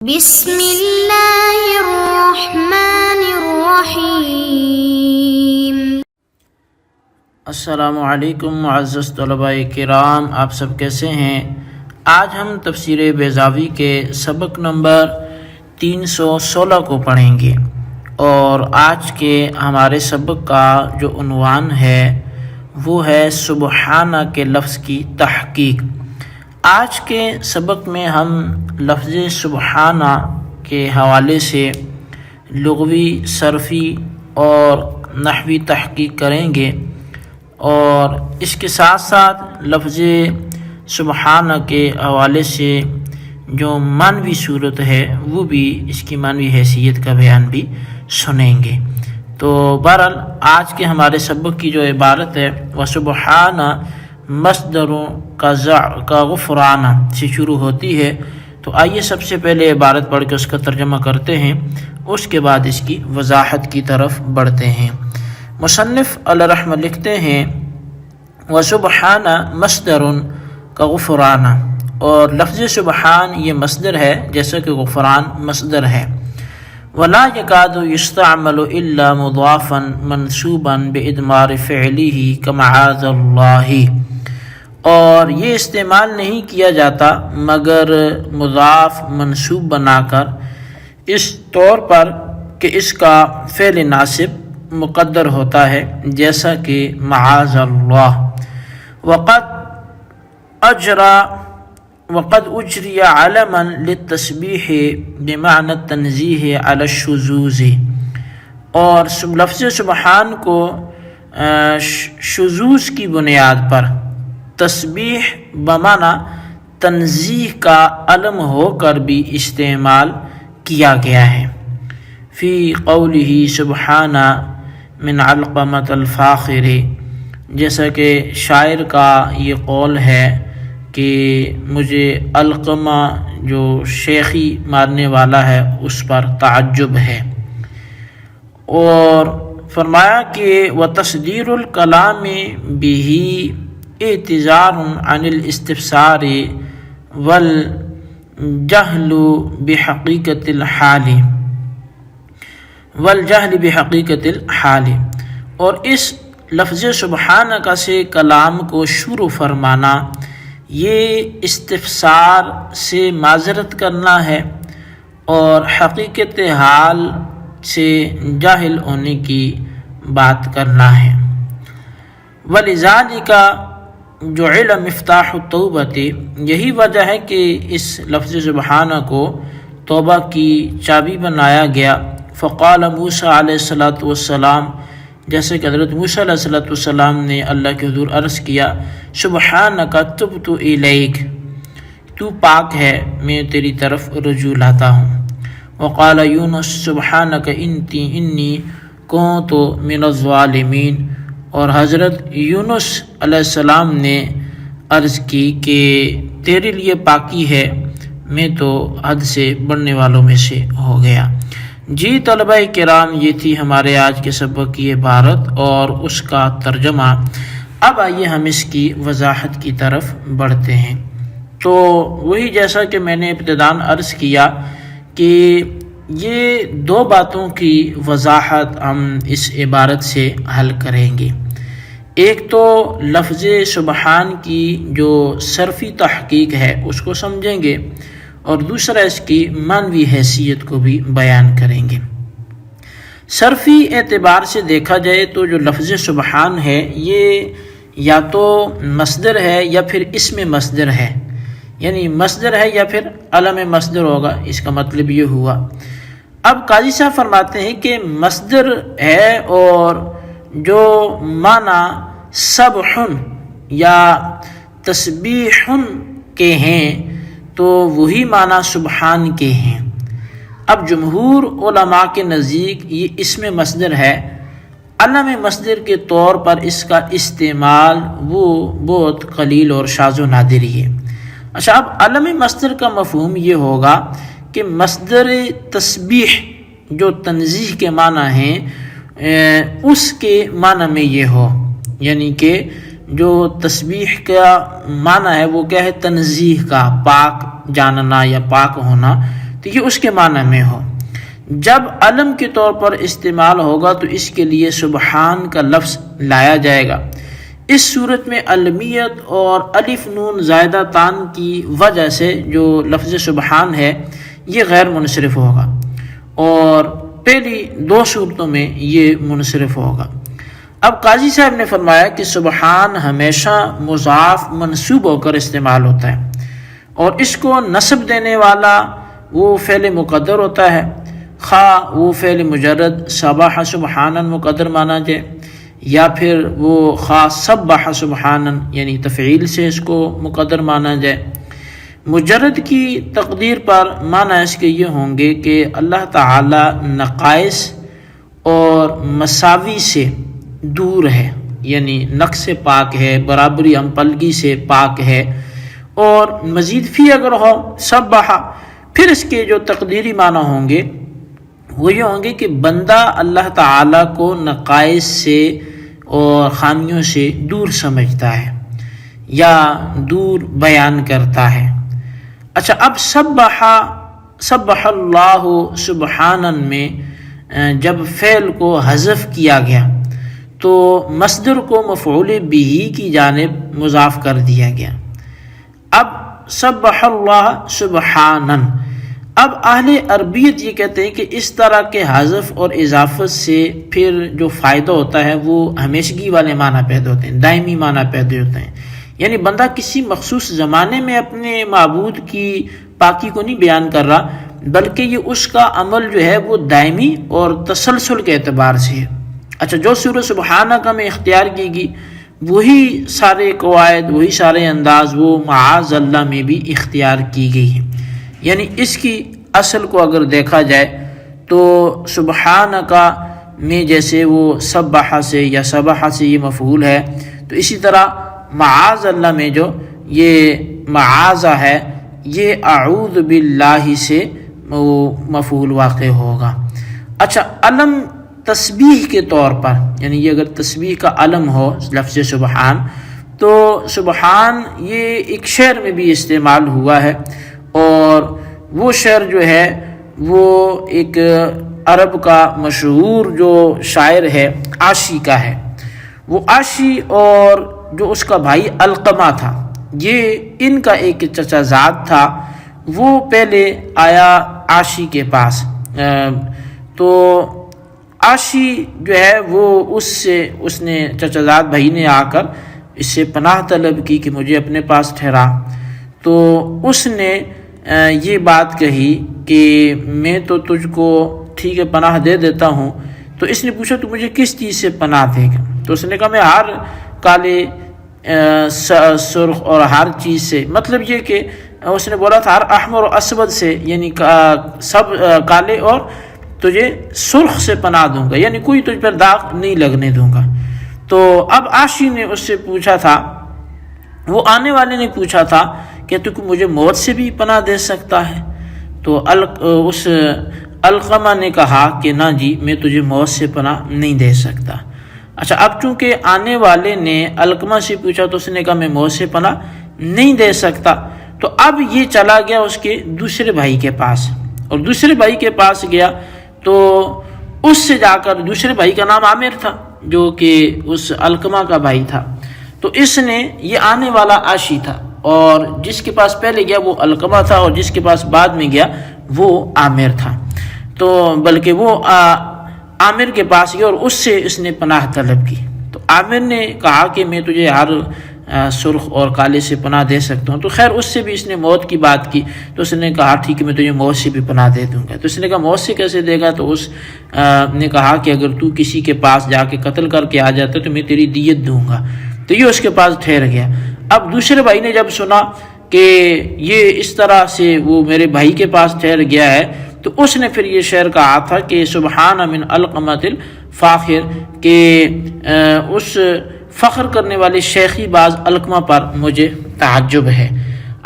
بسم اللہ الرحمن الرحیم۔ السلام علیکم معزز طلباء کرام، آپ سب کیسے ہیں؟ آج ہم تفسیر بیضاوی کے سبق نمبر 316 کو پڑھیں گے، اور آج کے ہمارے سبق کا جو عنوان ہے وہ ہے سبحانہ کے لفظ کی تحقیق۔ آج کے سبق میں ہم لفظ سبحانہ کے حوالے سے لغوی، صرفی اور نحوی تحقیق کریں گے، اور اس کے ساتھ ساتھ لفظ سبحانہ کے حوالے سے جو معنوی صورت ہے وہ بھی، اس کی معنوی حیثیت کا بیان بھی سنیں گے۔ تو بہرحال آج کے ہمارے سبق کی جو عبارت ہے وہ سبحانہ مصدر کا غفرانہ سے شروع ہوتی ہے۔ تو آئیے سب سے پہلے عبارت پڑھ کے اس کا ترجمہ کرتے ہیں، اس کے بعد اس کی وضاحت کی طرف بڑھتے ہیں۔ مصنف علیہ رحمہ لکھتے ہیں وَسُبْحَانَ مصدر کا غفرانہ، اور لفظ سبحان یہ مصدر ہے جیسا کہ غفران مصدر ہے۔ وَلَا يَكَادُ يُسْتَعْمَلُ إِلَّا مُضَافًا مَنْصُوبًا بِإِضْمَارِ فِعْلِهِ كَمَعَاذَ اللَّهِ، اور یہ استعمال نہیں کیا جاتا مگر مضاف منصوب بنا کر، اس طور پر کہ اس کا فعل ناصب مقدر ہوتا ہے جیسا کہ معاذ اللہ۔ وقد اجری علما للتسبیح بمعنى التنزیہ علی الشذوذ، اور لفظ سبحان کو شذوذ کی بنیاد پر تسبیح بمعنی تنزیہ کا علم ہو کر بھی استعمال کیا گیا ہے۔ فی قولہ سبحانہ من علقمۃ الفاخر، جیسا کہ شاعر کا یہ قول ہے کہ مجھے علقمہ جو شیخی مارنے والا ہے اس پر تعجب ہے۔ اور فرمایا کہ وتصدیر الکلام بہ اعتذار عن الاستفسار والجہل بحقیقت الحال، اور اس لفظ سبحانہ کا سے کلام کو شروع فرمانا یہ استفسار سے معذرت کرنا ہے اور حقیقت حال سے جاہل ہونے کی بات کرنا ہے۔ وَلِذَلِكَ جُعِلَ مِفْتَاحُ التَّوْبَةِ، یہی وجہ ہے کہ اس لفظ سبحانہ کو توبہ کی چابی بنایا گیا۔ فقال موسیٰ علیہ السلام، جیسے کہ حضرت موسیٰ علیہ السلام نے اللہ کے حضور عرض کیا سبحانک تبت الیک، تو پاک ہے میں تیری طرف رجوع لاتا ہوں۔ وقال یونس سبحانک انی کنت من الظالمین، اور حضرت یونس علیہ السلام نے عرض کی کہ تیرے لیے پاکی ہے، میں تو حد سے بڑھنے والوں میں سے ہو گیا۔ جی طلبہ کرام، یہ تھی ہمارے آج کے سبق کی عبارت اور اس کا ترجمہ۔ اب آئیے ہم اس کی وضاحت کی طرف بڑھتے ہیں۔ تو وہی جیسا کہ میں نے ابتداً عرض کیا کہ یہ دو باتوں کی وضاحت ہم اس عبارت سے حل کریں گے۔ ایک تو لفظ سبحان کی جو صرفی تحقیق ہے اس کو سمجھیں گے، اور دوسرا اس کی معنوی حیثیت کو بھی بیان کریں گے۔ صرفی اعتبار سے دیکھا جائے تو جو لفظ سبحان ہے یہ یا تو مصدر ہے یا پھر اسم مصدر ہے، یعنی مصدر ہے یا پھر علم مصدر ہوگا، اس کا مطلب یہ ہوا۔ اب قاضی صاحب فرماتے ہیں کہ مصدر ہے اور جو معنی سبحن یا تسبیح کے ہیں تو وہی معنی سبحان کے ہیں۔ اب جمہور علماء کے نزدیک یہ اسم مصدر ہے، علم مصدر کے طور پر اس کا استعمال وہ بہت قلیل اور شاذ و نادر ہے۔ اچھا، اب علم مصدر کا مفہوم یہ ہوگا کہ مصدر تسبیح جو تنزیہ کے معنی ہیں اس کے معنی میں یہ ہو، یعنی کہ جو تسبیح کا معنی ہے وہ کیا ہے؟ تنزیہ کا، پاک جاننا یا پاک ہونا، تو یہ اس کے معنی میں ہو۔ جب علم کے طور پر استعمال ہوگا تو اس کے لیے سبحان کا لفظ لایا جائے گا۔ اس صورت میں علمیت اور الف نون زائدہ تان کی وجہ سے جو لفظ سبحان ہے یہ غیر منصرف ہوگا، اور پہلی دو صورتوں میں یہ منصرف ہوگا۔ اب قاضی صاحب نے فرمایا کہ سبحان ہمیشہ مضاف منصوب ہو کر استعمال ہوتا ہے، اور اس کو نصب دینے والا وہ فعل مقدر ہوتا ہے، خواہ وہ فعل مجرد سبح سبحانا مقدر مانا جائے، یا پھر وہ خواہ سبح سبحانا یعنی تفعیل سے اس کو مقدر مانا جائے۔ مجرد کی تقدیر پر معنی اس کے یہ ہوں گے کہ اللہ تعالی نقائص اور مساوی سے دور ہے، یعنی نقص سے پاک ہے، برابری امپلگی سے پاک ہے، اور مزید فی اگر ہو سبح، پھر اس کے جو تقدیری معنی ہوں گے وہ یہ ہوں گے کہ بندہ اللہ تعالیٰ کو نقائص سے اور خامیوں سے دور سمجھتا ہے یا دور بیان کرتا ہے۔ اچھا، اب سبح اللہ سبحانا میں جب فعل کو حذف کیا گیا تو مصدر کو مفعول بہ کی جانب مضاف کر دیا گیا۔ اب سبح اللہ سبحانا، اب اہل عربیت یہ کہتے ہیں کہ اس طرح کے حذف اور اضافت سے پھر جو فائدہ ہوتا ہے وہ ہمیشگی والے معنی پیدا ہوتے ہیں، دائمی معنی پیدا ہوتے ہیں، یعنی بندہ کسی مخصوص زمانے میں اپنے معبود کی پاکی کو نہیں بیان کر رہا، بلکہ یہ اس کا عمل جو ہے وہ دائمی اور تسلسل کے اعتبار سے ہے۔ اچھا، جو سورہ سبحانہ کا میں اختیار کی گئی وہی سارے قواعد، وہی سارے انداز وہ معاذ اللہ میں بھی اختیار کی گئی ہیں، یعنی اس کی اصل کو اگر دیکھا جائے تو سبحانہ کا میں جیسے وہ سبح سے یا سبح سے یہ مفعول ہے، تو اسی طرح معاذ اللہ میں جو یہ معاذ ہے یہ اعوذ باللہ سے مفعول واقع ہوگا۔ اچھا، علم تسبیح کے طور پر، یعنی یہ اگر تسبیح کا علم ہو لفظ سبحان، تو سبحان یہ ایک شعر میں بھی استعمال ہوا ہے، اور وہ شعر جو ہے وہ ایک عرب کا مشہور جو شاعر ہے عاشی کا ہے۔ وہ عاشی اور جو اس کا بھائی علقمہ تھا، یہ ان کا ایک چچا زاد تھا، وہ پہلے آیا عاشی کے پاس، تو عاشی جو ہے وہ اس نے چچا زاد بھائی نے آ کر اس سے پناہ طلب کی کہ مجھے اپنے پاس ٹھہرا، تو اس نے یہ بات کہی کہ میں تو تجھ کو ٹھیک ہے پناہ دے دیتا ہوں۔ تو اس نے پوچھا تو مجھے کس چیز سے پناہ دے گا؟ تو اس نے کہا میں ہر کالے سرخ اور ہر چیز سے، مطلب یہ کہ اس نے بولا تھا ہر احمر و اسود سے، یعنی سب کالے اور تجھے سرخ سے پناہ دوں گا، یعنی کوئی تجھ پر داغ نہیں لگنے دوں گا۔ تو اب عاشی نے اس سے پوچھا تھا، وہ آنے والے نے پوچھا تھا کہ تو مجھے موت سے بھی پناہ دے سکتا ہے؟ تو اس علقمہ نے کہا کہ نہ جی، میں تجھے موت سے پناہ نہیں دے سکتا۔ اچھا، اب چونکہ آنے والے نے علقمہ سے پوچھا تو اس نے کہا میں موت سے پناہ نہیں دے سکتا، تو اب یہ چلا گیا اس کے دوسرے بھائی کے پاس، اور دوسرے بھائی کے پاس گیا تو اس سے جا کر، دوسرے بھائی کا نام عامر تھا جو کہ اس علقمہ کا بھائی تھا، تو اس نے، یہ آنے والا عاشی تھا، اور جس کے پاس پہلے گیا وہ علقمہ تھا، اور جس کے پاس بعد میں گیا وہ عامر تھا، تو بلکہ وہ عامر کے پاس گیا اور اس سے اس نے پناہ طلب کی۔ تو عامر نے کہا کہ میں تجھے ہر سرخ اور کالے سے پناہ دے سکتا ہوں، تو خیر اس سے بھی اس نے موت کی بات کی، تو اس نے کہا ٹھیک ہے میں تجھے موت سے بھی پناہ دے دوں گا۔ تو اس نے کہا موت سے کیسے دے گا؟ تو اس نے کہا کہ اگر تو کسی کے پاس جا کے قتل کر کے آ جاتا تو میں تیری دیت دوں گا۔ تو یہ اس کے پاس ٹھہر گیا۔ اب دوسرے بھائی نے جب سنا کہ یہ اس طرح سے وہ میرے بھائی کے پاس ٹھہر گیا ہے، تو اس نے پھر یہ شعر کہا تھا کہ سبحان من علقمۃ الفاخر، کہ اس فخر کرنے والے شیخی باز علقمہ پر مجھے تعجب ہے۔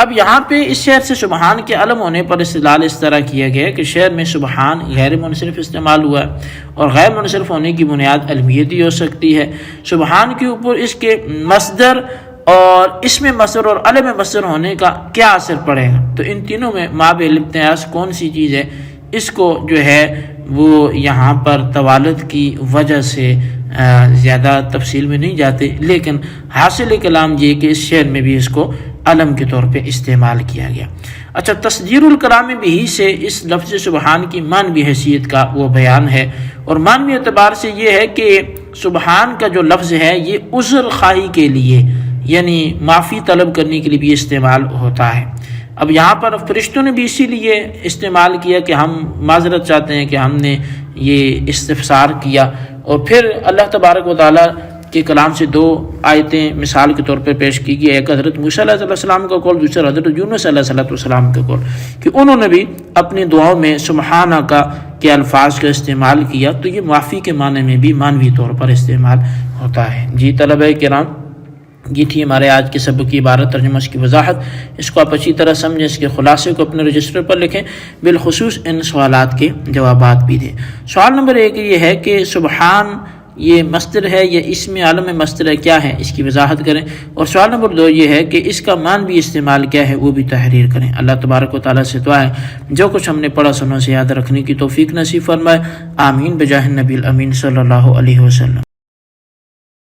اب یہاں پہ اس شعر سے سبحان کے علم ہونے پر استدلال اس طرح کیا گیا کہ شعر میں سبحان غیر منصرف استعمال ہوا ہے، اور غیر منصرف ہونے کی بنیاد علمیت ہی ہو سکتی ہے۔ سبحان کے اوپر اس کے مصدر اور اسم مصدر اور علم مصدر ہونے کا کیا اثر پڑے گا. تو ان تینوں میں مابع الابتیاس کون سی چیز ہے، اس کو جو ہے وہ یہاں پر توالد کی وجہ سے زیادہ تفصیل میں نہیں جاتے، لیکن حاصل کلام یہ کہ اس شعر میں بھی اس کو علم کے طور پہ استعمال کیا گیا. اچھا، تصدیر الکلام بھی سے اس لفظ سبحان کی معنوی حیثیت کا وہ بیان ہے، اور معنوی اعتبار سے یہ ہے کہ سبحان کا جو لفظ ہے یہ عذر خواہی کے لیے، یعنی معافی طلب کرنے کے لیے بھی استعمال ہوتا ہے. اب یہاں پر فرشتوں نے بھی اسی لیے استعمال کیا کہ ہم معذرت چاہتے ہیں کہ ہم نے یہ استفسار کیا. اور پھر اللہ تبارک و تعالیٰ کے کلام سے دو آیتیں مثال کے طور پر پیش کی گئی، ایک حضرت موسیٰ علیہ السلام کا قول، دوسرا حضرت یونس علیہ السلام کا قول، کہ انہوں نے بھی اپنی دعاؤں میں سبحانہ کے الفاظ کا استعمال کیا. تو یہ معافی کے معنی میں بھی معنوی طور پر استعمال ہوتا ہے. جی طلبہ کرام، یہ تھی ہمارے آج کے سبق کی عبارت، ترجمہ اس کی وضاحت. اس کو آپ اچھی طرح سمجھیں، اس کے خلاصے کو اپنے رجسٹر پر لکھیں، بالخصوص ان سوالات کے جوابات بھی دیں. سوال نمبر 1 یہ ہے کہ سبحان یہ مصدر ہے یا اسم عالم مصدر ہے، کیا ہے، اس کی وضاحت کریں. اور سوال نمبر 2 یہ ہے کہ اس کا معنوی استعمال کیا ہے، وہ بھی تحریر کریں. اللہ تبارک و تعالیٰ سے دعا ہے جو کچھ ہم نے پڑھا سنوں سے یاد رکھنے کی توفیق نصیب فرمائے. آمین بجاہ النبی الامین صلی اللہ علیہ وسلم.